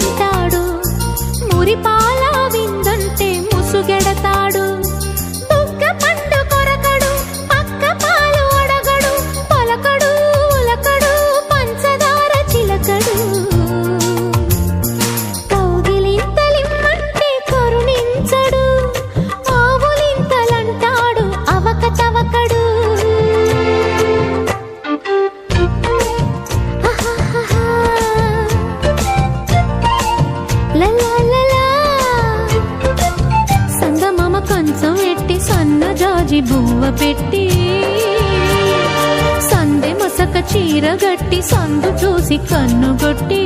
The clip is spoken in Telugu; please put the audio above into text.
తింటాడు, మురిపాల విందంటే ముసుగెడతాడు. బుగ్గ పండు కొరకడు, పక్క పాలు అడగడు, పలకడు ఉలకడు, పంచదార చిలకడు. కౌగిలింతలిమ్మంటే కరుణించడు, ఆవులింతలంటాడు అవక చవకడు. సంగమామ కంచం పెట్టి సన్న జాజి బువ్వ పెట్టి, సందె మసక చీర గట్టి సందు చూసి కన్నుగొట్టి